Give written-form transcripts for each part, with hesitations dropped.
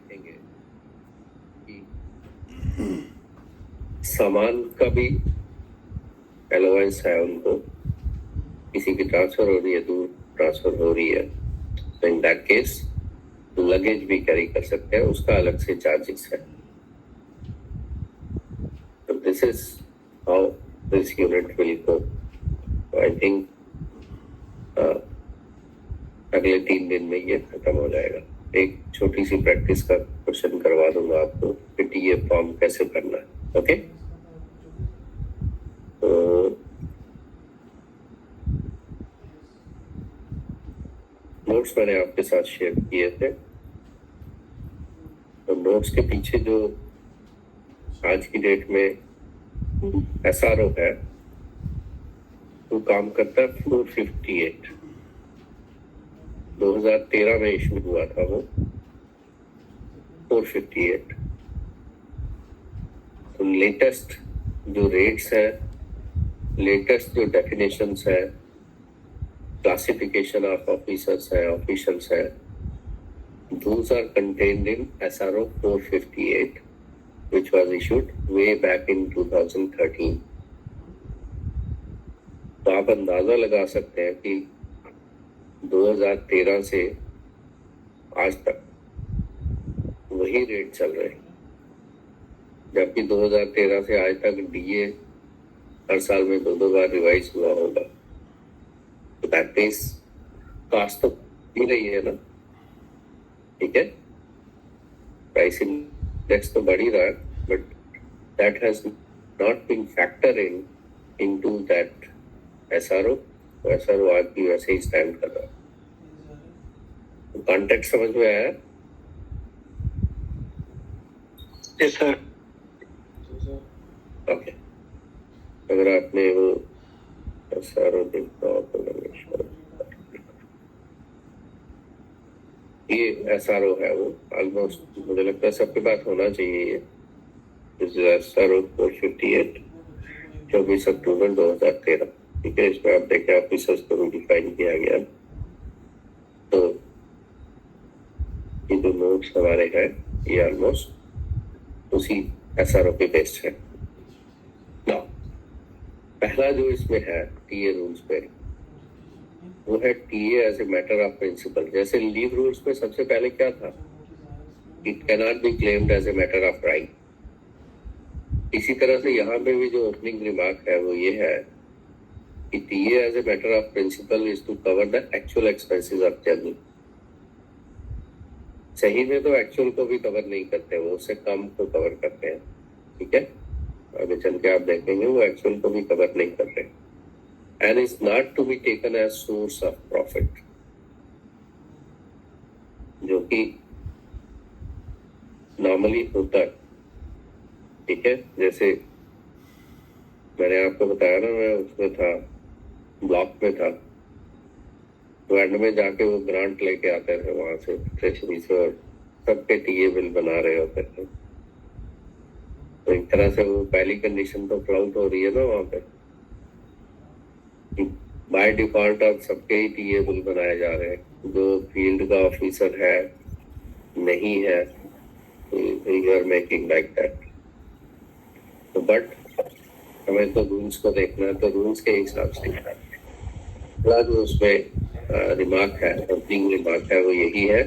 देखेंगे कि सामान का भी अलाउंस है, उनको किसी की ट्रांसफर हो रही है, दूर ट्रांसफर हो रही है, तो इन दैट केस लगेज भी कैरी कर सकते हैं, उसका अलग से चार्जेस है। तो this is how this unit will go. I think अगले 3 दिन में ये खत्म हो जाएगा। एक छोटी सी प्रैक्टिस का क्वेश्चन करवा दूंगा आपको कि टीए फॉर्म कैसे करना है। ओके, तो नोट्स मैंने आपके साथ शेयर किए थे, तो नोट्स के पीछे जो आज की डेट में एसआरओ है वो काम करता है 458। 2013 में इशू हुआ था वो 458। तो लेटेस्ट जो रेट्स है, लेटेस्ट जो डेफिनेशंस है, क्लासिफिकेशन ऑफ ऑफिसर्स है, ऑफिशियल्स है, those are contained in SRO 458 which was issued way back in 2013। तो आप अंदाजा लगा सकते हैं कि 2013 से आज तक वही रेट चल रहे हैं, जबकि 2013 से आज तक डीए हर साल में 2 बार रिवाइज हुआ होगा। तो दैट मींस कास्ट तो ही रही है ना, ठीक है, प्राइस इंडेक्स तो बढ़ ही रहा है, but that has not been factor into that SRO. SRO आज भी वैसे ही स्टैंड कर रहा है। तो कॉन्टेक्स्ट समझ में आया? Yes sir. ओके, अगर आपने वो एसआरओ देखा हो तो ये एसआरओ है, वो ऑलमोस्ट मुझे लगता है सबके पास होना चाहिए। ये एसआरओ 458 24 अक्टूबर 2013, ठीक है। इसमें आप देखें ऑफिसर्स को भी डिफाइन किया गया। तो ये जो नोट्स हमारे हैं ये ऑलमोस्ट उसी एसआरओ पे बेस्ड है। ना पहला जो इसमें है टीए रूल्स पे, वो है TA as a matter of principle. जैसे लीव रूल्स में सबसे पहले क्या था, it can not be claimed as a matter of right. इसी तरह से यहाँ पे भी जो ओपनिंग रिमार्क है वो ये है कि TA as a matter of principle is to cover the actual expenses of journey. सही में तो एक्चुअल को भी कवर नहीं करते, वो उससे कम को कवर करते हैं, ठीक है। आगे चल के आप देखेंगे वो एक्चुअल को भी कवर नहीं करते। And is not to be taken as source of profit, जो कि नॉर्मली होता है, ठीक है। जैसे मैंने आपको बताया ना, मैं उसमें था, ब्लॉक में था, तो एंड में जाके वो ग्रांट लेके आते थे वहां से, ट्रेजरी से, और सबके टीए बिल बना रहे होते थे। तो एक तरह से वो पहली कंडीशन तो फ्लाउट हो रही है ना वहां पे, बाय डिफॉल्ट अब सबके ही टीए बिल बनाए जा रहे हैं। जो फील्ड का ऑफिसर है नहीं है, you are making like that. तो बट हमें तो रूल्स को देखना है, तो रूल्स के हिसाब से जो उसमें रिमार्क है, ओपनिंग रिमार्क है, वो यही है,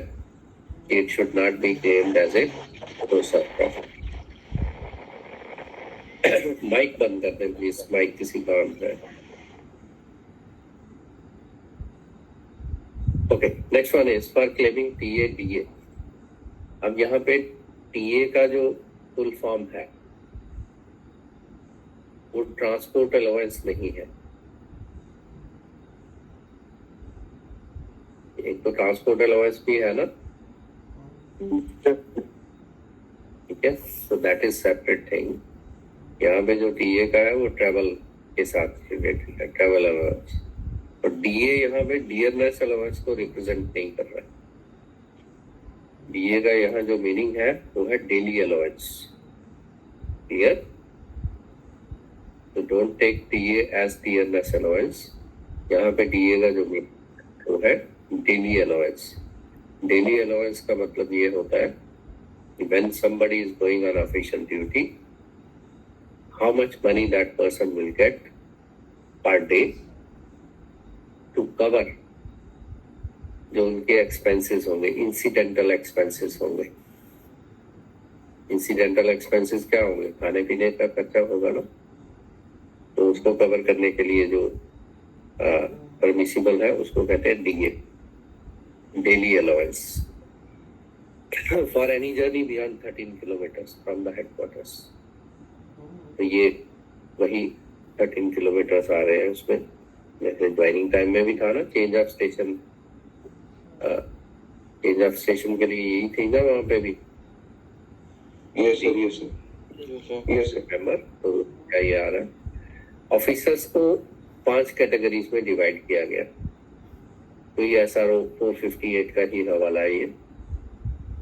it should not be claimed as a source of profit. Mike बंद कर दें प्लीज, माइक किसी काम है। Okay, next one is for claiming TA DA. अब यहाँ पे टीए का जो फुल फॉर्म है वो ट्रांसपोर्ट अलाउंस नहीं है। एक तो ट्रांसपोर्ट अलाउंस भी है ना, ठीक है, सो दैट इज सेपरेट थिंग। यहाँ पे जो टीए का है वो ट्रेवल के साथ रिलेटेड है, ट्रेवल अलाउंस। और डीए यहाँ पे डियरनेस अलाउंस को रिप्रेजेंट नहीं कर रहा है। डीए का यहाँ जो मीनिंग है वो है डेली अलाउंस, क्लियर। तो don't take DA as dearness allowance. यहाँ पे डीए का जो मीनिंग वो है डेली अलाउंस। डेली अलाउंस का मतलब ये होता है when somebody is going on official duty, how much money that person will get per day to cover जो उनके एक्सपेंसेस होंगे, इंसिडेंटल एक्सपेंसेस होंगे. इंसिडेंटल एक्सपेंसेस क्या होंगे? खाने पीने का खर्चा होगा ना, तो उसको कवर करने के लिए जो परमिसिबल है उसको कहते हैं DA, daily allowance for any journey beyond 13 kilometres from the headquarters. तो ये वही 13 किलोमीटर्स आ रहे हैं उसमें. जैसे ज्वाइनिंग टाइम में भी था ना, चेंज ऑफ स्टेशन के लिए यही थी ना वहाँ पे भी. Yes sir. रिमेम्बर? तो क्या ये आ रहा है? ऑफिसर्स को 5 कैटेगरीज में डिवाइड किया गया. तो ये SRO 458 का ही हवाला है ये.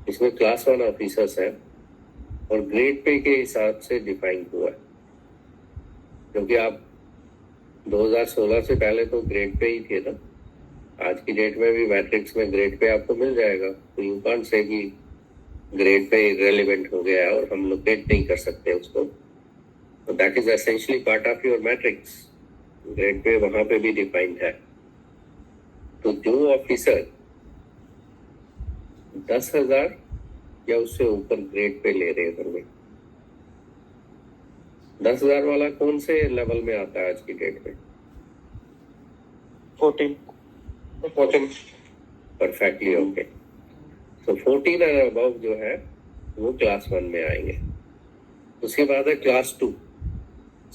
इसमें क्लास 1 ऑफिसर्स हैं और ग्रेड पे के हिसाब से डिफाइन हुआ है, क्योंकि आप 2016 से पहले तो ग्रेड पे ही थे ना. आज की डेट में भी मैट्रिक्स में ग्रेड पे आपको मिल जाएगा. तो यू कांट से कि ग्रेड पे इररिलेवेंट हो गया और हम लोकेट नहीं कर सकते उसको. तो that is essentially part of your matrix. Grade pay वहां पे भी डिफाइंड है. तो जो ऑफिसर 10,000 या उससे ऊपर ग्रेड पे ले रहे होंगे, 10,000 वाला कौन से लेवल में आता है आज की डेट में? 14. Perfectly okay. तो 14 और अबव जो है वो क्लास 1 में आएंगे. उसके बाद है क्लास 2,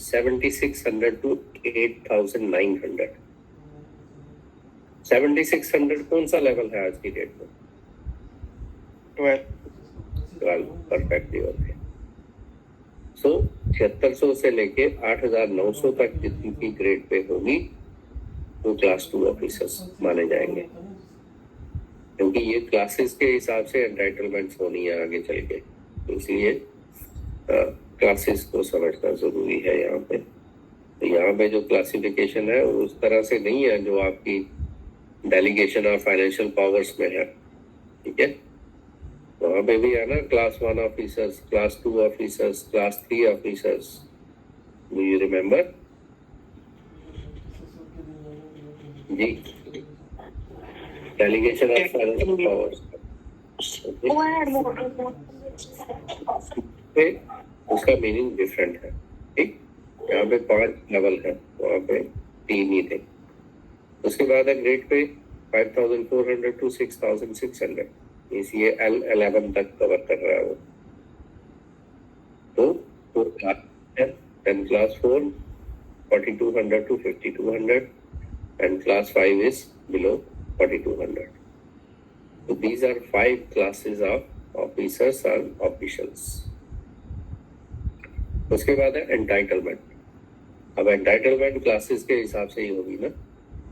7,600 टू 8,900. 7,600 कौन सा लेवल है आज की डेट में? 12. Perfectly okay. सो 7600 से लेके 8,900 तक जितनी भी ग्रेड पे होगी वो क्लास 2 ऑफिसर्स माने जाएंगे, क्योंकि ये क्लासेस के हिसाब से एंटाइटलमेंट्स होनी है आगे चल के. तो इसलिए क्लासेस को समझना जरूरी है यहाँ पे. तो यहाँ पे जो क्लासिफिकेशन है वो उस तरह से नहीं है जो आपकी डेलीगेशन ऑफ फाइनेंशियल पावर्स में है. ठीक है, वहाँ पे भी है ना class 1 officers, class 2 officers, class 3 officers. Do you remember? जी, डेलीगेशन ऑफ फाइनेंशियल पावर्स उसका मीनिंग डिफरेंट है. ठीक, यहाँ पे 5 लेवल है, वहाँ पे 3 ही थे. उसके बाद है ग्रेड पे 5,400 टू 6,600. इसलिए L11 तक कवर कर रहा है वो. तो 4 क्लास है. Then class 4 4,200 to 5,200 and class 5 is below 4,200. So these are 5 classes of officers and officials. उसके बाद है एंटाइटलमेंट. अब एंटाइटलमेंट क्लासेस के हिसाब से ही होगी ना.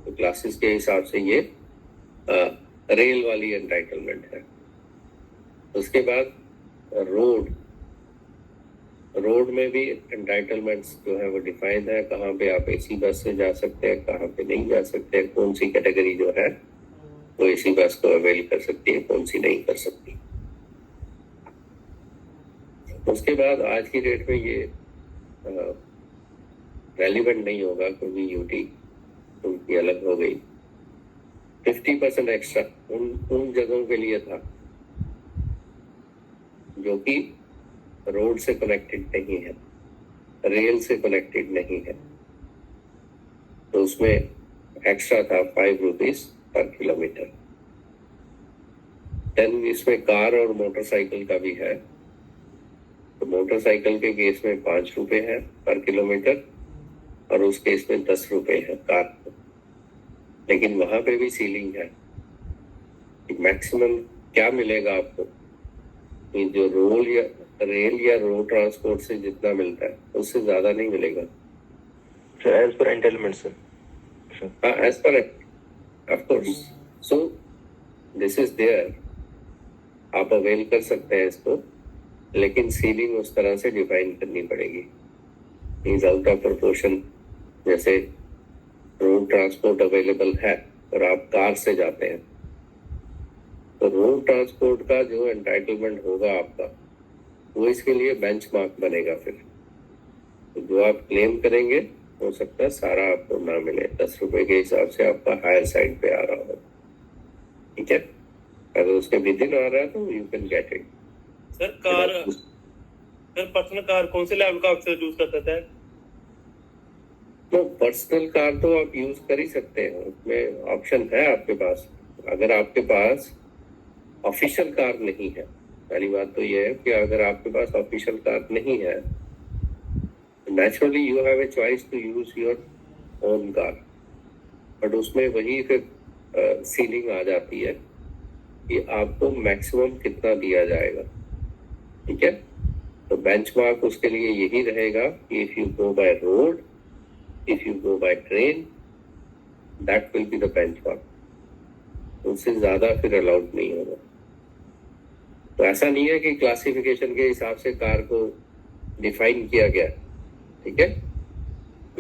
तो क्लासेस के हिसाब से ये रेल वाली एंटाइटलमेंट है. उसके बाद रोड में भी एंटाइटलमेंट्स जो है वो डिफाइंड है. कहाँ पे आप एसी बस से जा सकते हैं, कहाँ पे नहीं जा सकते हैं, कौन सी कैटेगरी जो है वो एसी बस को अवेल कर सकती है, कौन सी नहीं कर सकती. उसके बाद आज की डेट में ये रेलिवेंट नहीं होगा क्योंकि यूटी उनकी अलग हो गई. 50% एक्स्ट्रा उन जगहों के लिए था जो कि रोड से कनेक्टेड नहीं है, रेल से कनेक्टेड नहीं है. तो उसमें एक्स्ट्रा था 5 रुपीज पर किलोमीटर. देन इसमें कार और मोटरसाइकिल का भी है. तो मोटरसाइकिल के केस में 5 रुपए है पर किलोमीटर और उस केस में 10 रुपए है कार को. लेकिन वहां पे भी सीलिंग है. मैक्सिमम क्या मिलेगा आपको कि जो रेल या रोड ट्रांसपोर्ट से जितना मिलता है उससे ज्यादा नहीं मिलेगा. As per entitlement sir. हाँ, as per of course. So this is there, आप अवेल कर सकते हैं इसको, लेकिन सीलिंग उस तरह से डिफाइन करनी पड़ेगी. Is out of proportion. जैसे रोड ट्रांसपोर्ट अवेलेबल है और आप कार से जाते हैं, तो रोड ट्रांसपोर्ट का जो एंटाइटलमेंट होगा आपका वो इसके लिए बेंचमार्क बनेगा। फिर तो जो आप क्लेम करेंगे हो सकता है सारा आपको ना मिले, 10 रुपए के हिसाब से आपका हायर साइड पे आ रहा हो, ठीक है। अगर उसके विद इन आ रहा है तो you can get it. Sir personal car कौन से लेवल का ऑफिसर यूज कर सकता है? तो पर्सनल कार तो आप यूज कर ही सकते हैं, उसमें ऑप्शन है आपके पास। अगर आपके पास ऑफिशियल कार नहीं है, पहली बात तो ये है कि अगर आपके पास ऑफिशियल कार नहीं है, naturally you have a choice to use your own car, but उसमें वही फिर सीलिंग आ जाती है कि आपको मैक्सिमम कितना दिया जाएगा, ठीक है। तो बेंचमार्क उसके लिए यही रहेगा कि if you go by road, if you go by train, that will be the benchmark. उससे ज्यादा फिर अलाउड नहीं होगा। तो ऐसा नहीं है कि क्लासिफिकेशन के हिसाब से कार को डिफाइन किया गया, ठीक है।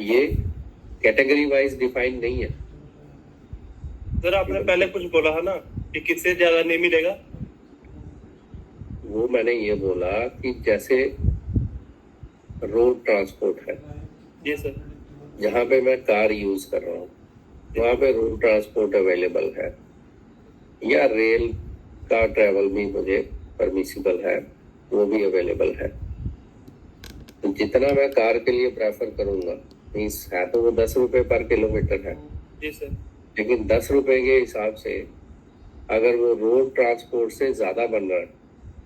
ये कैटेगरी वाइज डिफाइन नहीं है। सर आपने पहले कुछ बोला है ना कि किससे ज्यादा नहीं मिलेगा? वो मैंने ये बोला कि जैसे रोड ट्रांसपोर्ट है, जी सर। जहाँ पे मैं कार यूज कर रहा हूँ वहाँ पे रोड ट्रांसपोर्ट अवेलेबल है, या रेल का ट्रेवल भी मुझे परमिसिबल है, वो भी अवेलेबल है। तो जितना मैं कार के लिए प्रेफर करूंगा, मीन्स है तो वो 10 रुपए पर किलोमीटर है, जी सर। लेकिन 10 रुपए के हिसाब से अगर वो रोड ट्रांसपोर्ट से ज्यादा बन रहा है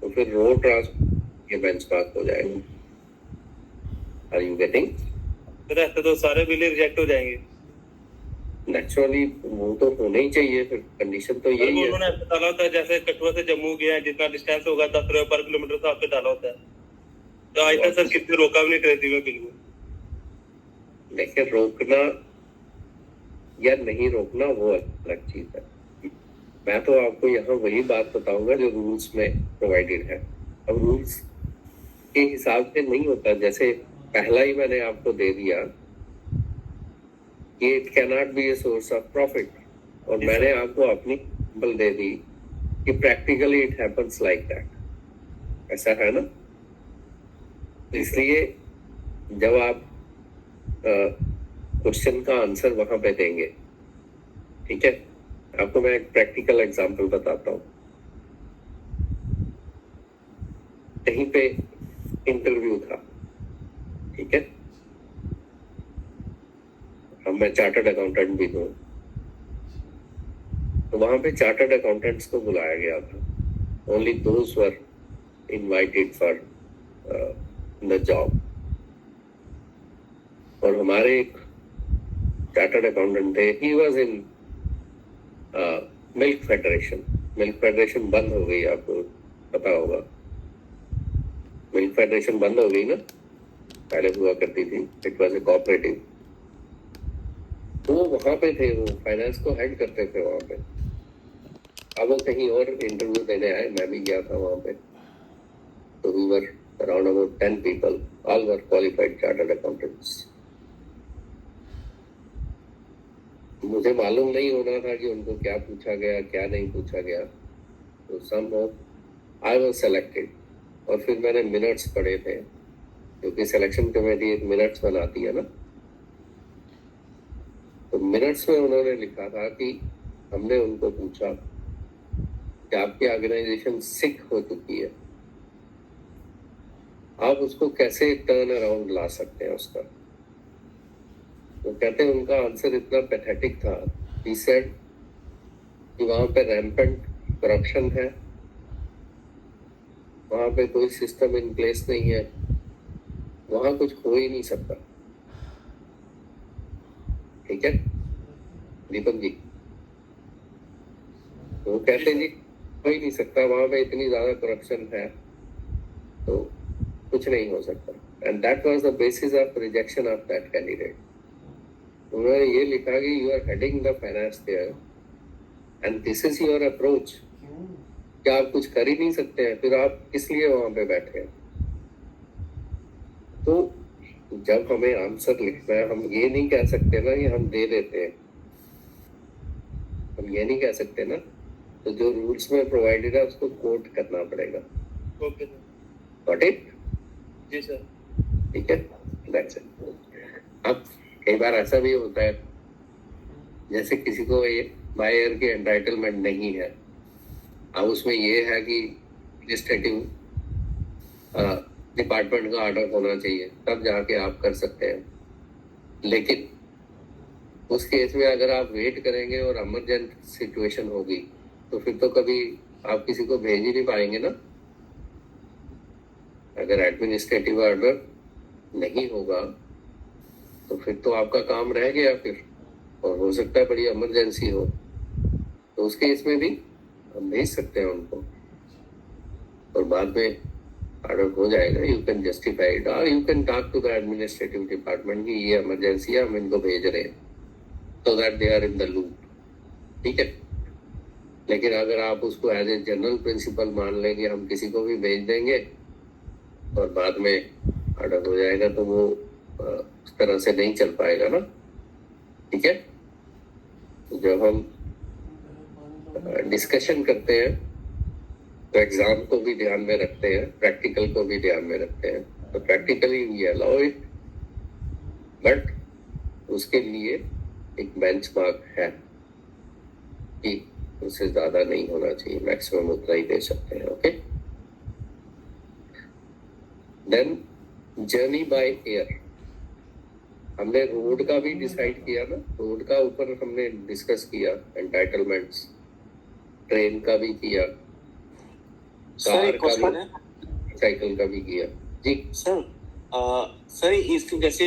तो फिर रोड ट्रांसपोर्ट ये बेंचमार्क हो जाएगा। Are you getting? सर ऐसे तो सारे बिल रिजेक्ट हो जाएंगे। नेचुरली वो तो होना ही चाहिए, फिर कंडीशन तो यही है। उन्होंने ऐसा डाला होता है जैसे कठुआ से जम्मू गया है, जितना डिस्टेंस होगा 10 रुपए पर किलोमीटर से आपने डाला होता है। तो आज तक सर कितने रोका भी नहीं ट्रेसी में बिल्कुल। देखिए, रोकना या नहीं रोकना वो अलग चीज है। मैं तो आपको यहाँ वही बात बताऊंगा जो रूल्स में प्रोवाइडेड है। अब रूल्स के हिसाब से नहीं होता, जैसे पहला ही मैंने आपको दे दिया कि it cannot be A source of profit, और मैंने आपको अपनी एग्जांपल दे दी कि practically it happens like that. ऐसा है ना? इसलिए जब आप क्वेश्चन का आंसर वहां पे देंगे, ठीक है, आपको मैं एक प्रैक्टिकल एग्जांपल बताता हूँ। कहीं पे इंटरव्यू था, ठीक है, अब मैं चार्टर्ड अकाउंटेंट भी हूँ, तो वहां पे चार्टर्ड अकाउंटेंट्स को बुलाया गया था। Only those were invited for the job. और हमारे एक चार्टर्ड अकाउंटेंट थे, he was in milk federation. Milk federation बंद हो गई, आपको पता होगा। मिल्क फेडरेशन बंद हो गई ना, पहले हुआ करती थी, इट वाज ए कोऑपरेटिव। तो वो वहां पे थे, वो फाइनेंस को हेड करते थे वहां पे। अब वो कहीं और इंटरव्यू देने आए, मैं भी गया था वहां पे। तो we were around about 10 people, all were qualified chartered accountants. मुझे मालूम नहीं होना था कि उनको क्या पूछा गया, क्या नहीं पूछा गया। तो somehow I was selected, और फिर मैंने मिनट्स पढ़े थे, क्योंकि सिलेक्शन कमेटी एक मिनट्स बनाती है ना। तो मिनट्स में उन्होंने लिखा था कि हमने उनको पूछा कि आपकी ऑर्गेनाइजेशन सिक हो चुकी है, आप उसको कैसे टर्न अराउंड ला सकते हैं उसका। तो कहते हैं उनका आंसर इतना पैथेटिक था, ही सेड कि वहां पे रैम्पेंट करप्शन है, वहां पे कोई सिस्टम इन प्लेस नहीं है, वहां कुछ हो ही नहीं सकता। ठीक है दीपक जी, तो वो कहते जी हो ही नहीं सकता, वहां पे इतनी ज्यादा करप्शन है, तो कुछ नहीं हो सकता। And that was the basis of rejection of that candidate. उन्होंने ये लिखा कि you are heading the finance there and this is your approach, क्या आप कुछ कर ही नहीं सकते हैं, फिर आप किस लिए वहां पे बैठे हैं। तो जब हमें आंसर लिखना है, हम ये नहीं कह सकते ना कि हम दे देते हैं, हम ये नहीं कह सकते ना। तो जो रूल्स में प्रोवाइडेड है उसको कोट करना पड़ेगा। ओके। Got it? जी सर। ठीक है, दैट्स इट। अब कई बार ऐसा भी होता है जैसे किसी को ये बाय एयर की एंटाइटलमेंट नहीं है, अब उसमें ये है कि एडमिनिस्ट्रेटिव डिपार्टमेंट का ऑर्डर होना चाहिए, तब जाके आप कर सकते हैं। लेकिन उस केस में अगर आप वेट करेंगे और इमरजेंट सिचुएशन होगी तो फिर तो कभी आप किसी को भेज ही नहीं पाएंगे ना। अगर एडमिनिस्ट्रेटिव ऑर्डर नहीं होगा तो फिर तो आपका काम रह गया फिर, और हो सकता है बड़ी इमरजेंसी हो, तो उस केस में भी हम भेज सकते हैं उनको और बाद में ऑर्डर हो जाएगा। यू कैन जस्टिफाई इट और you can talk to the administrative department कि ये इमरजेंसी है, हम इनको भेज रहे हैं, so that they are in the loop। ठीक है, लेकिन अगर आप उसको एज ए जनरल प्रिंसिपल मान लेंगे हम किसी को भी भेज देंगे और बाद में ऑर्डर हो जाएगा तो वो उस तरह से नहीं चल पाएगा ना। ठीक है, तो जब हम डिस्कशन करते हैं तो एग्जाम को भी ध्यान में रखते हैं, प्रैक्टिकल को भी ध्यान में रखते हैं। तो practically we allow it, but उसके लिए एक बेंचमार्क है कि उससे ज्यादा नहीं होना चाहिए, मैक्सिमम उतना ही दे सकते हैं। Okay, then journey by air, हमने रोड का भी डिसाइड किया ना, रोड का ऊपर हमने डिस्कस किया, एंटाइटलमेंट्स, ट्रेन का भी किया, कार का भी, साइकिल का भी किया। जी सर, सर इस जैसे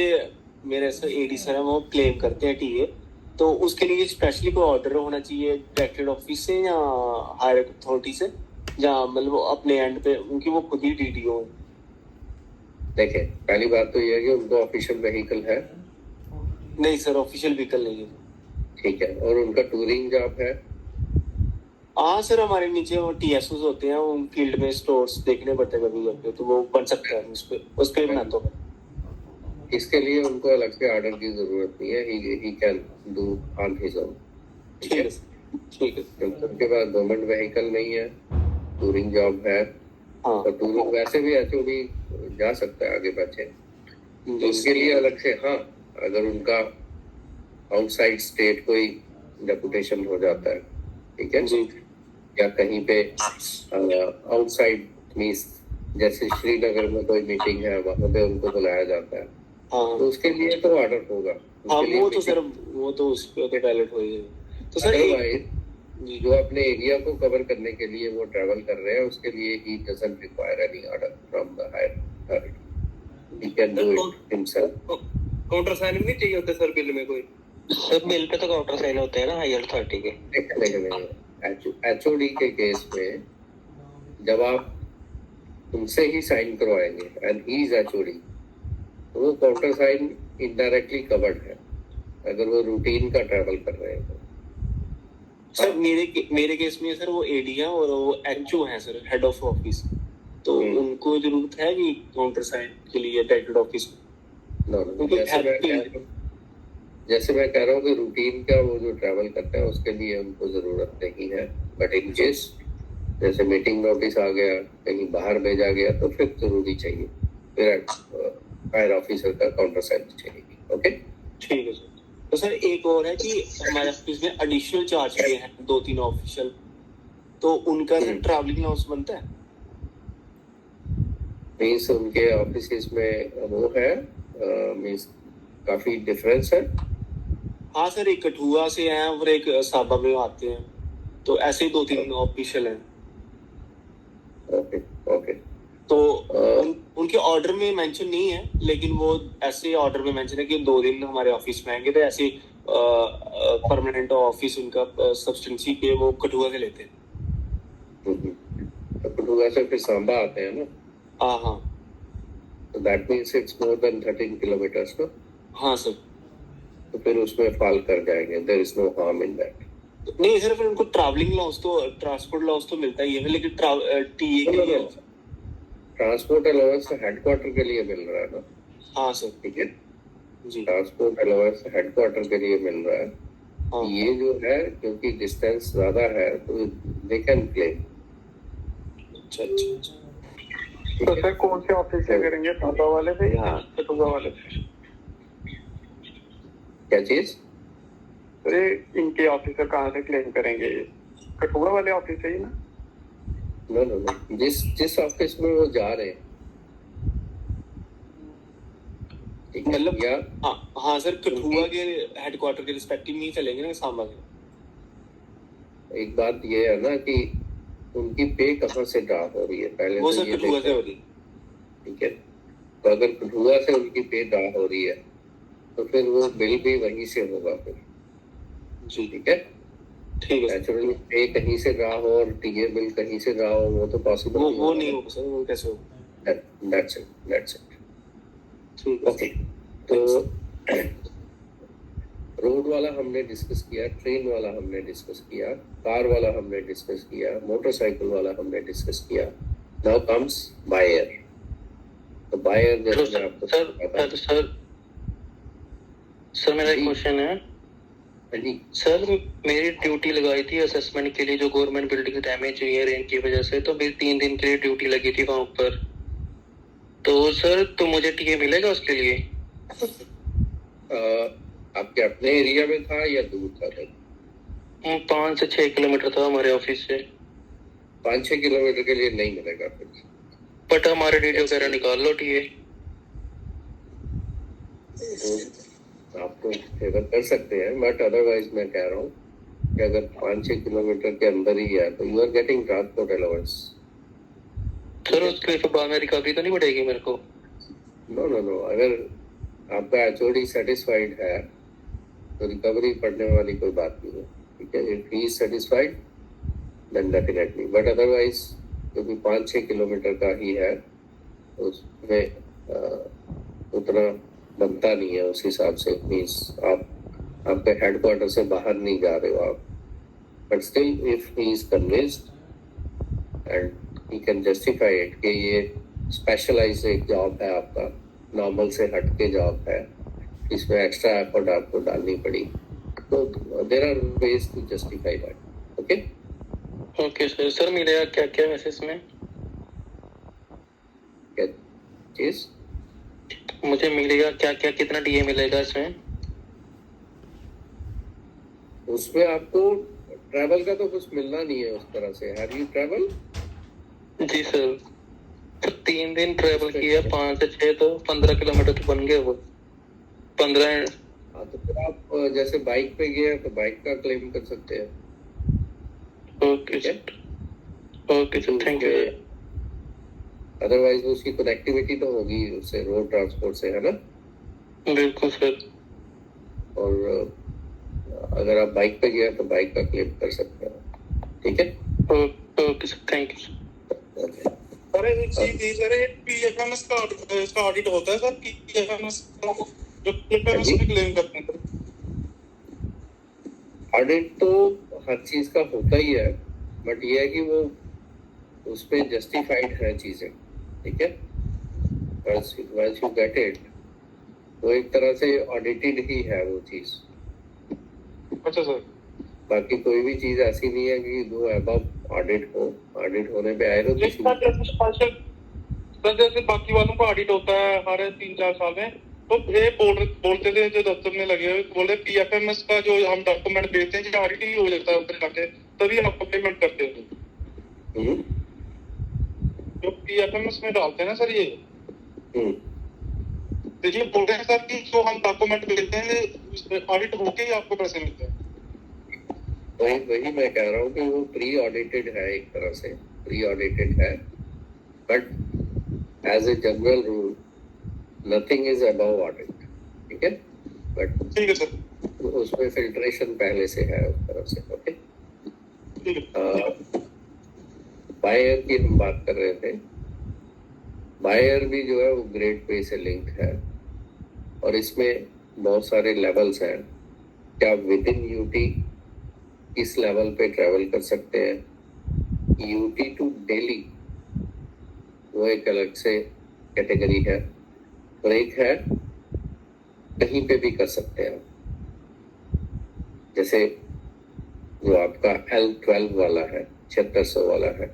मेरे सर एडी सर है वो क्लेम करते हैं टीए, तो उसके लिए स्पेशली कोई ऑर्डर होना चाहिए डायरेक्टेड ऑफिस से या हायर अथॉरिटी से, या मतलब अपने एंड पे उनकी वो खुद ही डीडीओ है? देखें, पहली बात तो ये है कि उनको ऑफिशियल व्हीकल है। नहीं सर, ऑफिशियल व्हीकल नहीं है। ठीक है, और उनका टूरिंग जॉब है। हाँ सर, हमारे नीचे वो टीएसओ होते हैं, वो फील्ड में स्टोर्स देखने पड़ते हैं कभी कभी, तो वो बन सकता है उस पे बना तो। इसके लिए उनको अलग से ऑर्डर की जरूरत नहीं है, ही can do on his own. ठीक है, ठीक है। क्योंकि उनके पास गवर्नमेंट व्हीकल नहीं है, टूरिंग जॉब है। हाँ, और टूरिंग वैसे भी एचओडी जा सकता है आगे बच्चे, तो उसके लिए अलग से। हाँ, अगर उनका आउटसाइड स्टेट कोई डेपुटेशन हो जाता है, ठीक है जी, या कहीं पे आउटसाइड मीन्स जैसे श्रीनगर में कोई मीटिंग है, वहां पे उनको बुलाया जाता है, हाँ तो उसके लिए तो ऑर्डर होगा। हाँ, उसके लिए वो तो सर, वो तो उस पे तो वैलिड होएगा। तो सर Otherwise, जो अपने एरिया को कवर करने के लिए वो ट्रैवल कर रहे हैं, उसके लिए he doesn't require any order from the higher authority, he can do it himself. Counter signing नहीं चाहिए होता सर बिल में कोई? सर बिल पे तो काउंटर साइन होते हैं ना हायर अथॉरिटी के। नहीं, एचओडी के केस में जब आप उनसे ही साइन करवाएंगे एंड ही इज एचओडी, तो वो काउंटर साइन इनडायरेक्टली कवर्ड है अगर वो रूटीन का ट्रैवल कर रहे हैं। सर मेरे केस में सर वो एडी है और वो एचओ है सर, हेड ऑफ ऑफिस, तो उनको जरूरत है कि काउंटर साइन के लिए डायरेक्टेड ऑफिस में? जैसे मैं कह रहा हूँ कि रूटीन का वो जो ट्रैवल करता है उसके लिए उनको जरूरत नहीं है, बट इन केस जैसे मीटिंग नोटिस आ गया, कहीं बाहर भेजा गया, तो फिर जरूरी चाहिए, फिर हायर ऑफिसर का काउंटर साइन चाहिए। ओके, ठीक है सर। तो सर एक और है कि हमारे ऑफिस में एडिशनल चार्ज भी है 2-3 ऑफिशियल, तो उनका सर ट्रैवलिंग अलाउंस बनता है? मीन्स उनके ऑफिस में वो है, मीन्स काफी डिफरेंस है। हाँ सर, एक कठुआ से हैं और एक साबा में आते हैं, तो ऐसे ही 2-3 ऑफिशियल हैं। ओके ओके, तो उनके ऑर्डर में मेंशन नहीं है, लेकिन वो ऐसे ऑर्डर में मेंशन है कि 2 दिन हमारे ऑफिस में आएंगे, तो ऐसे परमानेंट ऑफिस उनका सब्सटेंसी पे वो कठुआ से लेते हैं। तो कठुआ से फिर सांबा आते हैं ना? हाँ हाँ, तो that means it's more than 13 kilometres ना? हाँ सर। तो फिर उसमें फॉल कर जाएंगे, there is no harm in that. नहीं सर, फिर उनको ट्रैवलिंग लॉस तो, ट्रांसपोर्ट लॉस तो मिलता ही है, लेकिन टीए के लिए ट्रांसपोर्ट अलाउंस हेडक्वार्टर के लिए मिल रहा है ना? हाँ सर, ठीक है जी, ट्रांसपोर्ट अलाउंस हेडक्वार्टर के लिए मिल रहा है। हाँ ये जो है क्योंकि डिस्टेंस ज्यादा है तो दे कैन क्लेम। अच्छा अच्छा अच्छा। तो सर कौन से ऑफिस से करेंगे, टाटा वाले से या कठुआ वाले से? क्या चीज? अरे इनके ऑफिसर कहाँ से क्लेम करेंगे, कठुआ वाले ऑफिस से ही ना? नो नो नो, जिस ऑफिस में वो जा रहे हैं, ठीक है? मतलब या हाँ सर, कठुआ के हेडक्वार्टर के रिस्पेक्टिव नहीं चलेंगे ना सांबा के? एक बात ये है ना कि उनकी पे कहाँ से ड्रा हो रही है पहले वो तो सर ये कठुआ से देखो, हो रही। ठीक है? तो अगर कठुआ से उनकी पे ड्रा हो रही है तो फिर वो बिल भी वहीं से होगा फिर, जी ठीक है? ठीक है सर। नेचुरली पे कहीं से ड्रा हो और टीए बिल कहीं से ड्रा हो, वो तो पॉसिबल वो नहीं होगा सर, वो कैसे होगा? That's it. ठीक है ओके, तो रोड वाला हमने डिस्कस किया, ट्रेन वाला हमने डिस्कस किया, कार वाला हमने डिस्कस किया, मोटरसाइकिल वाला हमने डिस्कस किया। Now comes by air. तो बाय एयर हेलो जैसे मैं आपको सर मेरा एक जी। क्वेश्चन है जी सर। मेरी ड्यूटी लगाई थी असेसमेंट के लिए, जो गवर्नमेंट बिल्डिंग डैमेज हुई है रेन की वजह से, तो मेरी 3 दिन के लिए ड्यूटी लगी थी वहां पर। तो सर तो मुझे टीए मिलेगा उसके लिए? आपके अपने एरिया में था या दूर था? 5 से 6 किलोमीटर था हमारे ऑफिस से। 5-6 किलोमीटर के लिए नहीं मिलेगा फिर। बट हमारे डिटेल वगैरह निकाल लो टीए। तो आपको फेवर कर सकते हैं, बट अदरवाइज मैं कह रहा हूँ कि अगर 5-6 किलोमीटर के अंदर ही है तो you are getting transport allowance. Sir उसके लिए बाद में रिकवरी तो नहीं बढ़ेगी मेरे को? नो नो नो, अगर आपका एचओडी सेटिस्फाइड है तो रिकवरी पड़ने वाली कोई बात नहीं है, ठीक है? If he is satisfied then definitely, but otherwise क्योंकि 5-6 किलोमीटर का ही है तो उसमें उतना बनता नहीं है उस हिसाब से। मीन्स आप आपके हेडक्वार्टर से बाहर नहीं जा रहे हो आप, but still if he is convinced and he can justify it कि ये स्पेशलाइज एक जॉब है आपका, नॉर्मल से हटके जॉब है, इसमें एक्स्ट्रा एफर्ट आपको डालनी पड़ी, तो there are ways to justify that. Okay okay sir. Sir मिलेगा क्या क्या वैसे इसमें? क्या चीज? मुझे मिलेगा क्या क्या, कितना टीए मिलेगा इसमें? उसमें आपको ट्रैवल का तो कुछ मिलना नहीं है उस तरह से। Have you travel? जी सर। तो 3 दिन ट्रेवल किया, 5 से 6 तो 15 किलोमीटर तो बन गए वो। 15। हाँ तो फिर आप जैसे बाइक पे गए तो बाइक का क्लेम कर सकते हैं। Okay sir, okay sir, thank you. Otherwise उसकी कनेक्टिविटी तो होगी उससे, रोड ट्रांसपोर्ट से, है ना? बिल्कुल सर। और अगर आप बाइक पे गए तो बाइक का क्लेम कर सकते हैं, ठीक है? Okay sir, thank you sir. Sir एक चीज थी सर, ये पीएफएमएस का ऑडिट होता है सर, पीएफएमएस जो पीएफएमएस में क्लेम करते हैं। ऑडिट तो हर चीज का होता ही है, बट ये है कि वो उसमें जस्टिफाइड है चीजें, ठीक है? once you get it, वो एक तरह से ऑडिटेड ही है वो चीज। अच्छा सर। बाकी कोई भी चीज ऐसी नहीं है कि वो अबव ऑडिट हो। ऑडिट होने पे आए तो किसी सर जैसे बाकी वालों का ऑडिट होता है हर 3-4 साल में, तो ये बोलते थे जो दफ्तर में लगे हुए, बोले पीएफएमएस का जो हम डॉक्यूमेंट भेजते हैं, ऑडिट ही हो जाता है ऊपर जाके, तभी हम आपको पेमेंट करते हैं। जो पीएफएमएस में डालते हैं ना सर ये, तो ये बोल रहे हैं सर कि जो हम डॉक्यूमेंट भेजते हैं ऑडिट होके ही आपको पैसे मिलते हैं। वही मैं कह रहा हूँ कि वो प्री ऑडिटेड है, एक तरह से प्री ऑडिटेड है, but as a general rule nothing is above audit, ठीक है? बट ठीक है सर, उसमें फिल्ट्रेशन पहले से है उस तरह से। ओके, बाय एयर की हम बात कर रहे थे। बाय एयर भी जो है वो ग्रेड पे से लिंक्ड है और इसमें बहुत सारे लेवल्स हैं कि आप विद इन यूटी किस लेवल पे ट्रेवल कर सकते हैं। यूटी टू दिल्ली वो एक अलग से कैटेगरी है, और एक है कहीं पे भी कर सकते हैं। जैसे जो आपका L12 वाला है, 7600 वाला है,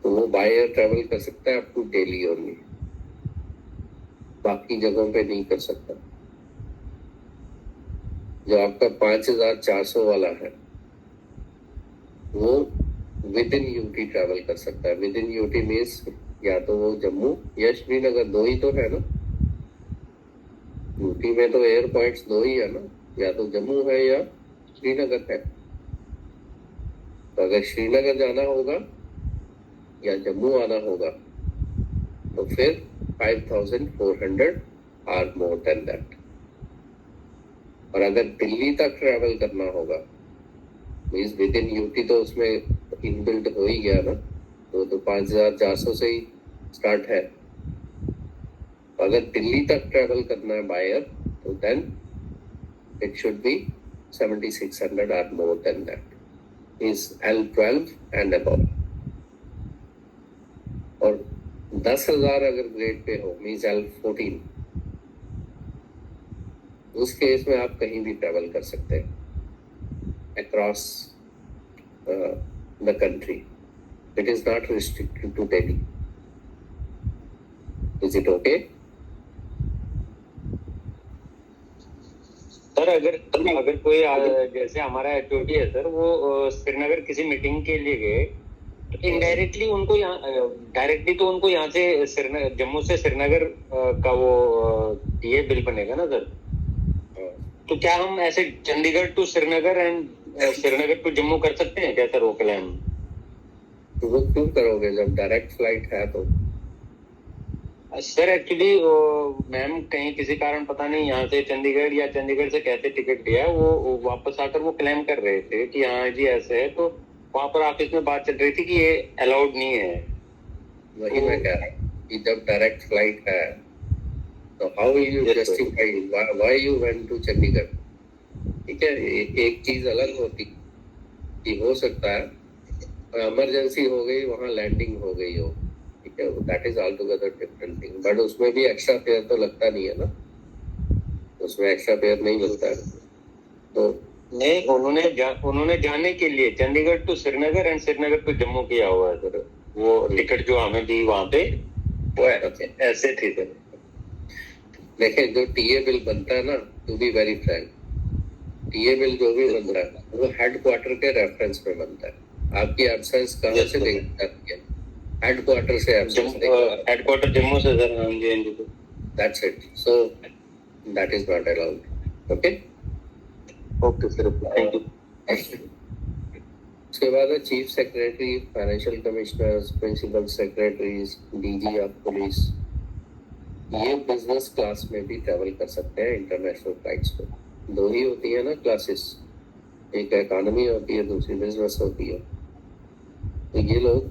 तो वो वो बाय एयर ट्रेवल कर सकता है अप टू दिल्ली ओनली, बाकी जगहों पे नहीं कर सकता। जो आपका 5400 वाला है वो विद इन यूटी ट्रेवल कर सकता है। विद इन यूटी मीन्स या तो वो जम्मू या श्रीनगर, दो ही तो है ना यूटी में, तो एयर पॉइंट्स दो ही है ना, या तो जम्मू है या श्रीनगर है। तो अगर श्रीनगर जाना होगा या जम्मू आना होगा तो फिर 5400 आर मोर देन दैट। और अगर दिल्ली तक ट्रैवल करना होगा मीन्स विद इन यूटी, तो उसमें इनबिल्ट हो ही गया ना, तो 5400 से ही स्टार्ट है। अगर दिल्ली तक ट्रैवल करना है बाय एयर तो then it should be 7600 or more than that is L12 and above. और 10,000 अगर ग्रेड पे हो मीन्स L14, उस केस में आप कहीं भी ट्रैवल कर सकते हैं across the country. It is not restricted to Delhi. Is it okay? Sir अगर कोई जैसे हमारा एचओडी है सर, वो श्रीनगर किसी मीटिंग के लिए गए, तो इनडायरेक्टली उनको यहाँ, डायरेक्टली तो उनको यहाँ से जम्मू से श्रीनगर का वो ये बिल बनेगा ना सर। तो क्या हम ऐसे Chandigarh to Srinagar and Srinagar to Jammu कर सकते हैं क्या सर वो क्लेम? तो वो क्यों करोगे जब डायरेक्ट फ्लाइट है तो? सर एक्चुअली मैम कहीं किसी कारण पता नहीं यहाँ से चंडीगढ़ या चंडीगढ़ से कैसे टिकट लिया, वो वापस आकर वो क्लेम कर रहे थे कि हाँ जी ऐसे है। तो वहाँ पर ऑफिस में बात चल रही थी कि ये अलाउड नहीं है। वही मैं कह रहा हूँ कि जब डायरेक्ट फ्लाइट है तो how will you justify why you went to Chandigarh? ठीक है, एक चीज अलग होती कि हो सकता है इमरजेंसी हो गई, वहां लैंडिंग हो गई हो, ठीक है, that is all together different thing. But उसमें भी एक्स्ट्रा फेयर तो लगता नहीं है ना, उसमें एक्स्ट्रा फेयर नहीं लगता है। तो नहीं, उन्होंने जाने के लिए Chandigarh to Srinagar and Srinagar to Jammu किया हुआ है सर। वो टिकट जो हमें दी वहां पे वो ऐसे थी सर। देखें, जो टीए बिल बनता है ना, to be very frank, TA bill जो भी बन रहा है वो हेडक्वार्टर के रेफरेंस में बनता है। आपकी एब्सेंस कहाँ से देखी जाती है? हेडक्वार्टर से एब्सेंस हेडक्वार्टर जम्मू से सर। हाँ जी, हाँ जी। That's it. So that is not allowed. Okay okay sir, thank you. उसके बाद है chief secretary, financial commissioners, principal secretaries, DG of police, ये बिजनेस क्लास में भी ट्रैवल कर सकते हैं इंटरनेशनल फ्लाइट्स पे। दो ही होती है ना क्लासेस, एक इकोनॉमी होती है, दूसरी बिजनेस होती है। तो ये लोग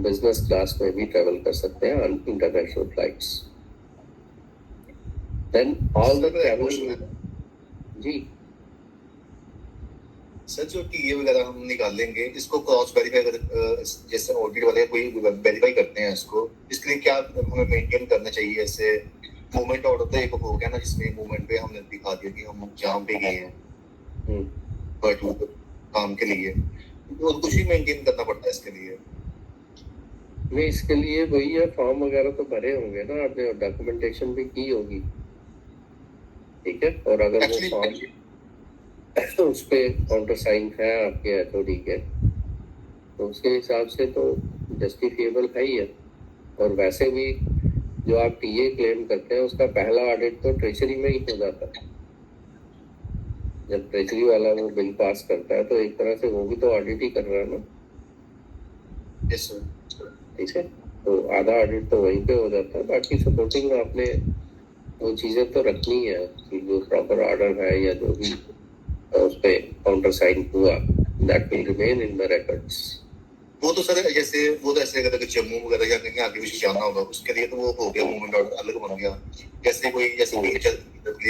बिजनेस क्लास में भी ट्रैवल कर सकते हैं on international flights. Then all the travel. जी सर, जो टीए वगैरह हम निकालेंगे, इसको क्रॉस वेरीफाई जैसे ऑडिट वाले कोई वेरीफाई करते हैं इसको, इसके लिए क्या हमें मेंटेन करना चाहिए? जैसे मूवमेंट ऑर्डर तो एक हो गया ना, जिसमें मूवमेंट पे हमने दिखा दिया कि हम जहाँ पे गए हैं बट काम के लिए, तो कुछ ही मेंटेन करना पड़ता है इसके लिए? नहीं, इसके लिए वही है, फॉर्म वगैरह तो भरे होंगे ना आपने, डॉक्यूमेंटेशन भी की होगी, ठीक है। और अगर वो फॉर्म उस पे काउंटर साइन है आपके एचओडी के, तो उसके हिसाब से तो जस्टिफिएबल है ही है। और वैसे भी जो आप टीए क्लेम करते हैं उसका पहला ऑडिट तो ट्रेजरी में ही हो जाता है। जब ट्रेजरी वाला वो बिल पास करता है तो एक तरह से वो भी तो ऑडिट ही कर रहा है ना। Yes sir. ठीक है, तो आधा ऑडिट तो वहीं पे हो जाता है, बाकी सपोर्टिंग आपने वो चीजें तो रखनी है कि जो प्रॉपर ऑर्डर है या जो भी उस पे काउंटर साइन हुआ, that will remain in the records. वो तो सर जैसे वो तो ऐसे अगर जम्मू वगैरह या कहीं आगे पीछे जाना होगा उसके लिए तो वो हो गया, मूवमेंट ऑर्डर अलग बन गया। जैसे कोई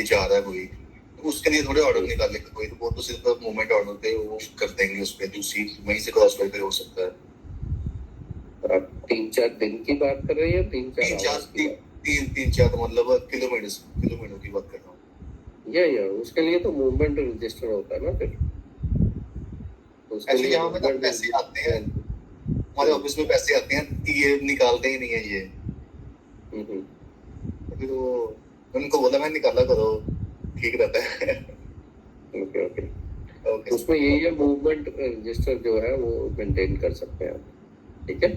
जा रहा है कोई, तो उसके लिए थोड़े ऑर्डर निकालने का कोई, तो वो तो सिर्फ मूवमेंट ऑर्डर पे वो कर देंगे, उस पे दूसरी वहीं से क्रॉस वेरीफाई हो सकता है। आप 3-4 दिन की बात कर रहे हैं? 3-4 तो मतलब किलोमीटर की बात कर रहा हूँ। या उसके लिए तो मूवमेंट रजिस्टर होता है ना, फिर उसके लिए यहाँ पे पैसे आते हैं हमारे ऑफिस में पैसे आते हैं कि ये निकालते ही नहीं है ये। हम्म, फिर वो उनको बोला मैं निकाला करो, ठीक रहता है। Okay okay. ओके उसमें यही है, मूवमेंट रजिस्टर जो है वो मेंटेन कर सकते हैं आप, ठीक है।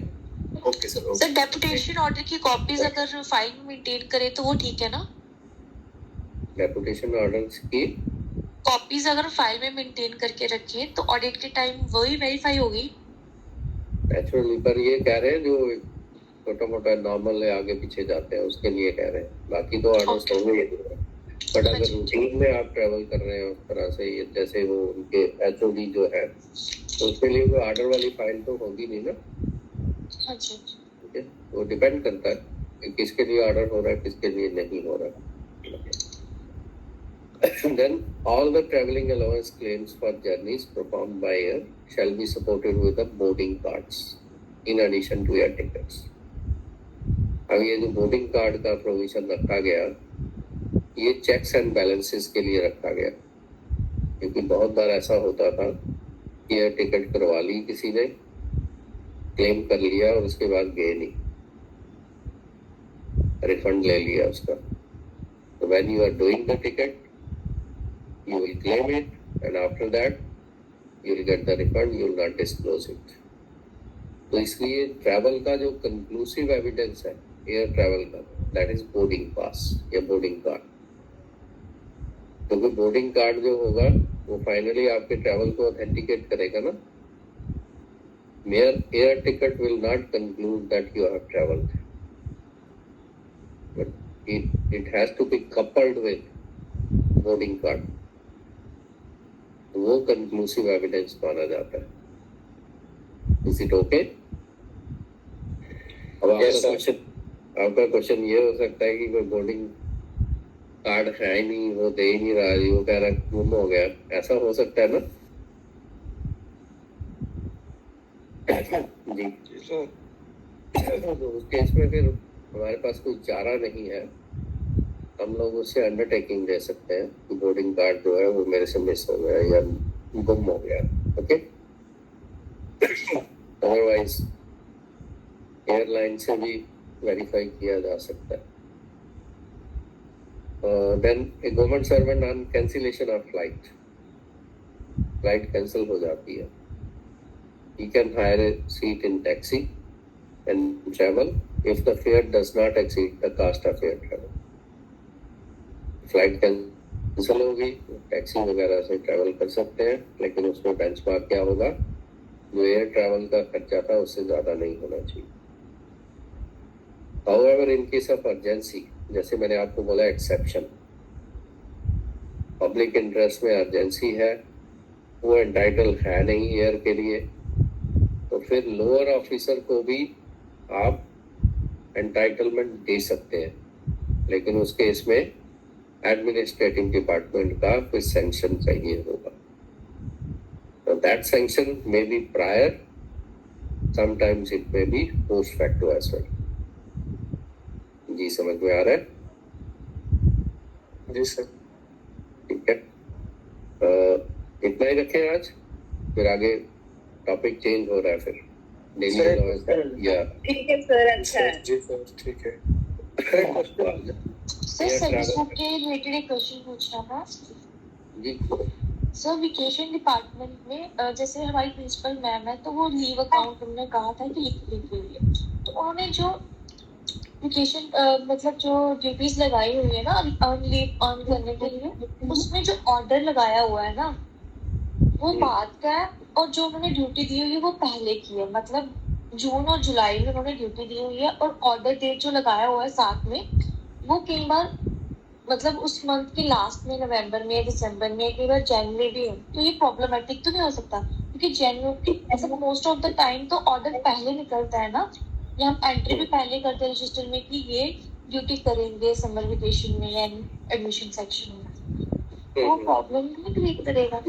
Okay sir. Sir deputation order की कॉपीज अगर फाइल में मेंटेन करें तो वो ठीक है ना? डेपुटेशन ऑर्डर्स की कॉपीज अगर फाइल में मेंटेन करके रखें तो ऑडिट के टाइम वही वेरीफाई होगी? नेचुरली, पर ये कह रहे हैं जो छोटा मोटा नॉर्मल है आगे पीछे जाते हैं उसके लिए कह रहे हैं, बाकी तो ऑर्डर्स Okay. होंगे। बट अगर रूटीन में आप ट्रेवल कर रहे हैं उस तरह से, ये जैसे वो उनके एचओडी जो है, तो उसके लिए वो ऑर्डर वाली फाइल तो होगी नहीं ना, हाँ जी। ठीक है। वो डिपेंड करता है कि किसके लिए ऑर्डर हो रहा है, किसके लिए नहीं हो रहा है। Then all the traveling allowance claims for journeys performed by air shall be supported with the boarding cards in addition to air tickets. अब ये जो बोर्डिंग कार्ड का प्रोविजन रखा गया, ये चेक्स एंड बैलेंसेस के लिए रखा गया, क्योंकि बहुत बार ऐसा होता था कि एयर टिकट करवा ली किसी ने, क्लेम कर लिया और उसके बाद गए नहीं, रिफंड ले लिया उसका। तो when you are doing the ticket you will claim it, and after that you will get the refund, you will not disclose it. तो इसलिए ट्रैवल का जो कंक्लूसिव एविडेंस है एयर ट्रैवल का, दैट इज बोर्डिंग पास या boarding card. क्योंकि boarding card जो होगा वो फाइनली आपके ट्रैवल को ऑथेंटिकेट करेगा ना। Mere air ticket will not conclude that you have travelled, but it has to be coupled with boarding card, वो कंक्लूसिव एविडेंस माना जाता है। Is it okay? अब आपका क्वेश्चन ये हो सकता है कि कोई बोर्डिंग कार्ड है ही नहीं, वो दे ही नहीं रहा, वो कह रहा है गुम हो गया, ऐसा हो सकता है ना? जी तो उस केस में फिर हमारे पास कोई चारा नहीं है, हम लोग उससे अंडरटेकिंग दे सकते हैं कि बोर्डिंग कार्ड जो है वो मेरे से मिस हो गया या गुम हो गया। ओके, अदरवाइज एयरलाइन से भी वेरीफाई किया जा सकता है। Then a government servant on cancellation of flight cancel हो जाती है, he can hire a seat in taxi and travel if the fare does not exceed the cost of air travel. Flight cancel होगी, taxi वगैरह से travel कर सकते हैं, लेकिन उसमें बेंचमार्क क्या होगा, जो एयर ट्रैवल का खर्चा था उससे ज्यादा नहीं होना चाहिए। However in case of urgency, जैसे मैंने आपको बोला एक्सेप्शन, पब्लिक इंटरेस्ट में अर्जेंसी है, वो एंटाइटल है नहीं एयर के लिए, तो फिर लोअर ऑफिसर को भी आप एंटाइटलमेंट दे सकते हैं, लेकिन उस केस में एडमिनिस्ट्रेटिव डिपार्टमेंट का कोई सैंक्शन चाहिए होगा। तो that sanction may be prior, sometimes it may be post facto as well. जी समझ में आ रहा है? जी सर। ठीक है, इतना ही रखें आज, फिर आगे टॉपिक चेंज हो रहा है फिर डेली अलाउंस या। ठीक है सर, अच्छा है। जी सर, ठीक है। सर सर्विस बुक के रिलेटेड एक क्वेश्चन पूछना था जी। सर। वेकेशन डिपार्टमेंट में जैसे हमारी प्रिंसिपल मैम है, तो वो लीव अकाउंट उन्होंने कहा था कि लिखने के लिए, तो उन्होंने जो वेकेशन मतलब जो ड्यूटीज लगाई हुई है ना अर्न लीव अर्न करने के लिए, उसमें जो ऑर्डर लगाया हुआ है ना वो बाद का है, और जो उन्होंने ड्यूटी दी हुई है वो पहले की है। मतलब जून और जुलाई में उन्होंने ड्यूटी दी हुई है, और ऑर्डर डेट जो लगाया हुआ है साथ में, वो कई बार मतलब उस मंथ के लास्ट में, नवंबर में, दिसंबर में, कई बार जनवरी भी है। तो ये प्रॉब्लमेटिक तो नहीं हो सकता? क्योंकि जनवरी ऐसा मोस्ट ऑफ द टाइम तो ऑर्डर पहले निकलता है ना, या हम एंट्री भी पहले करते हैं रजिस्टर में कि ये ड्यूटी करेंगे समर वेकेशन में या एडमिशन सेक्शन में, तो वो प्रॉब्लम नहीं क्रिएट करेगा?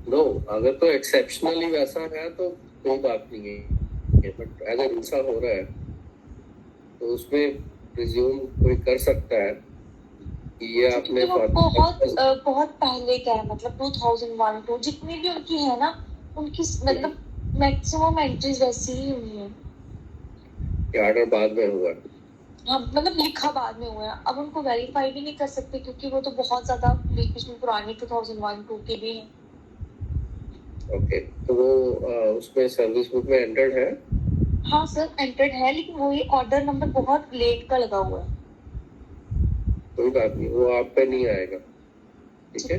नो, अगर तो एक्सेप्शनली वैसा है तो कोई बात नहीं है, बट अगर ऐसा हो रहा है तो उसमें प्रिज्यूम कोई कर सकता है कि ये आपने बहुत पहले का है, मतलब 2001 को जितनी भी उनकी है ना, उनकी मतलब मैक्सिमम एंट्रीज वैसी ही हुई है। ये ऑर्डर बाद में हुआ? हाँ, मतलब लिखा बाद में हुआ है। अब उनको वेरीफाई भी नहीं कर सकते क्योंकि वो तो बहुत ज्यादा पिछली पुरानी 2001-2 की भी है। ओके, तो वो उसमें सर्विस बुक में एंटर्ड है? हाँ सर, एंटर्ड है, लेकिन वो ये ऑर्डर नंबर बहुत लेट का लगा हुआ है। कोई बात नहीं, वो आप पे नहीं आएगा, ठीक है?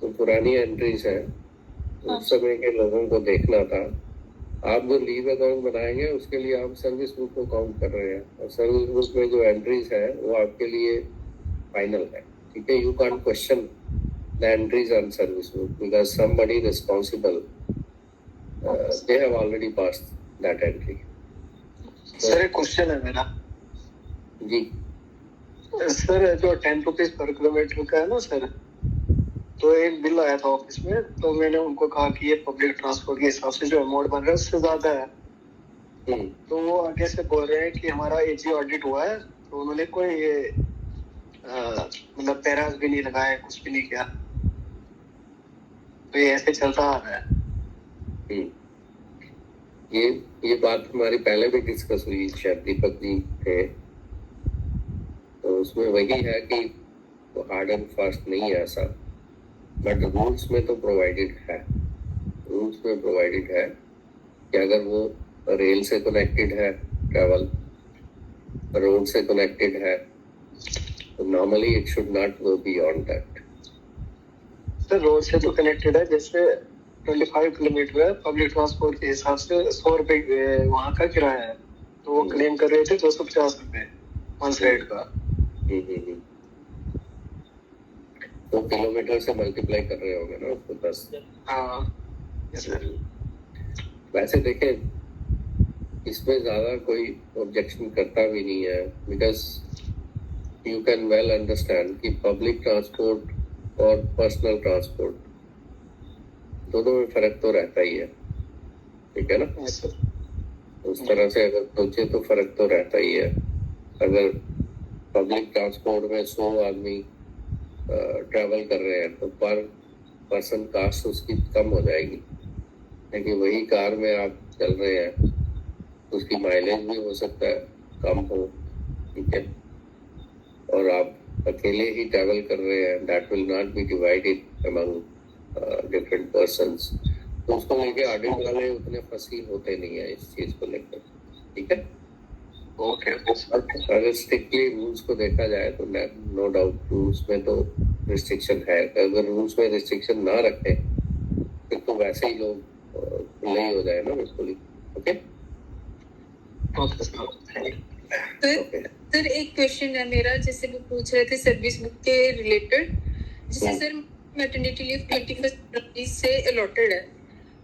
तो पुरानी एंट्रीज है, उस समय के लोगों को देखना था। आप जो लीव अकाउंट बनाएंगे उसके लिए आप सर्विस बुक को काउंट कर रहे हैं, और सर्विस बुक में जो एंट्रीज है वो आपके लिए फाइनल है, ठीक है? You can't question the entries on service book because somebody responsible they have already passed that entry. Sir एक क्वेश्चन है मेरा जी सर, जो 10 रुपीज पर किलोमीटर का है ना सर, तो एक बिल आया था ऑफिस में, तो मैंने उनको कहा कि ये पब्लिक ट्रांसपोर्ट के हिसाब से जो अमाउंट बन रहा है उससे ज्यादा है। तो वो आगे से बोल रहे हैं कि हमारा एजी ऑडिट हुआ है, तो उन्होंने कोई ये मतलब पैराज भी नहीं लगाया, कुछ भी नहीं किया, तो ये ऐसे चलता आ रहा है। ये बात हमारी पहले भी डिस्कस हुई, शायद दीपक जी थे, तो उसमें वही है कि वो हार्ड एंड फास्ट नहीं है ऐसा, बट रूल्स में तो प्रोवाइडेड है, रूल्स में प्रोवाइडेड है कि अगर वो रेल से कनेक्टेड है, ट्रैवल रोड से कनेक्टेड है, तो normally it should not go beyond that. Sir road से तो कनेक्टेड है, जैसे 25 किलोमीटर है, पब्लिक ट्रांसपोर्ट के हिसाब से 100 रुपए वहाँ का किराया है, तो वो क्लेम कर रहे थे 250 रुपए वन साइड का। तो किलोमीटर से मल्टीप्लाई कर रहे होंगे ना उसको 10। हाँ सर। वैसे देखें, इसमें ज्यादा कोई ऑब्जेक्शन करता भी नहीं है, because you can well understand कि पब्लिक ट्रांसपोर्ट और पर्सनल ट्रांसपोर्ट दोनों में फर्क तो रहता ही है, ठीक है ना? उस तरह से अगर सोचे तो फर्क तो रहता ही है। अगर पब्लिक ट्रांसपोर्ट में 100 आदमी ट्रैवल कर रहे हैं तो पर पर्सन कास्ट उसकी कम हो जाएगी, लेकिन वही कार में आप चल रहे हैं उसकी माइलेज भी हो सकता है कम हो, ठीक है? और आप अकेले ही ट्रैवल कर रहे हैं, that will not be divided among different persons, तो उसको लेके ऑडिट वाले उतने फंसी होते नहीं है इस चीज को लेकर, ठीक है? ओके। अगर स्ट्रिक्टली रूल्स को देखा जाए तो नो डाउट रूल्स में तो रिस्ट्रिक्शन है, अगर रूल्स में रिस्ट्रिक्शन ना रखें फिर तो वैसे ही लोग खुले ही हो जाए ना, बिल्कुल ही। ओके सर एक क्वेश्चन है मेरा, जैसे वो पूछ रहे थे सर्विस बुक के रिलेटेड, जैसे सर मैटरनिटी लीव 21 फरवरी से अलॉटेड है,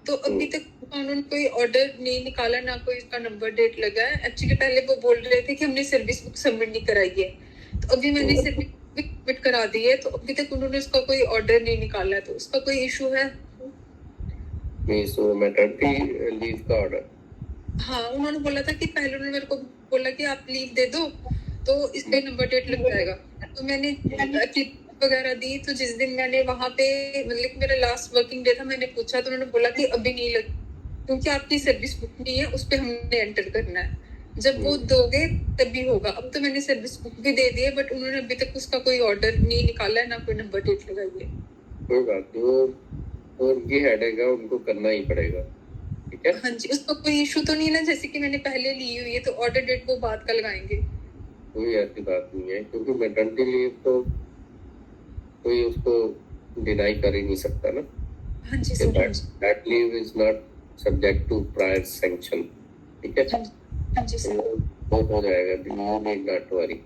तो अभी तक उन्होंने कोई ऑर्डर नहीं निकाला, ना कोई इसका नंबर डेट लगा है। एक्चुअली पहले वो बोल रहे थे कि हमने सर्विस बुक सबमिट नहीं कराई है, तो अभी मैंने सर्विस बुक सबमिट करा दी है, तो अभी तक उन्होंने उसका कोई ऑर्डर नहीं निकाला है, तो उसका कोई इशू है? मैटरनिटी लीव का ऑर्डर? हाँ, उन्होंने बोला था कि पहले उन्होंने मेरे को बोला कि आप लीव दे दो तो इस पे नंबर डेट लग जाएगा, तो मैंने वगैरह दी, तो जिस दिन मैंने वहां पे मतलब मेरा लास्ट वर्किंग डे था, मैंने पूछा तो उन्होंने बोला कि अभी नहीं लग, क्योंकि आपकी सर्विस बुक नहीं है, उस पे हमने एंटर करना है, जब वो दोगे तभी होगा। अब तो मैंने सर्विस बुक भी दे दी है, बट उन्होंने अभी तक उसका कोई ऑर्डर नहीं निकाला है, ना कोई नंबर डेट लगाई है। कोई बात नहीं, वो उनकी हेडेक है, उनको करना ही पड़ेगा, ठीक है? हाँ जी, उसका कोई इशू तो नहीं ना, जैसे कि मैंने पहले ली हुई है तो ऑर्डर डेट वो बाद का लगाएंगे? कोई ऐसी बात नहीं है, क्योंकि मैटरनिटी लीव तो कोई उसको डिनाई कर ही नहीं सकता ना। हाँ जी sir. That leave is not subject to prior sanction, ठीक है? हाँ जी सर। वो हो जाएगा, you need not worry.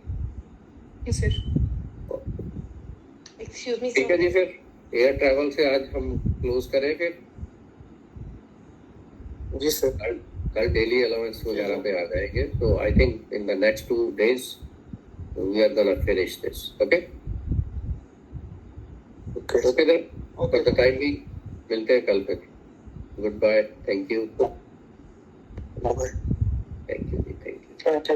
Sir excuse me ठीक है जी, फिर एयर ट्रैवल से आज हम क्लोज करें फिर? जी सर। कल डेली अलाउंस वगैरह पे आ जाएंगे, तो I think in the next 2 days we are gonna finish this. Okay okay then, for the time भी मिलते हैं कल फिर। Goodbye, thank you. बाय। Thank you ji, thank you. अच्छा।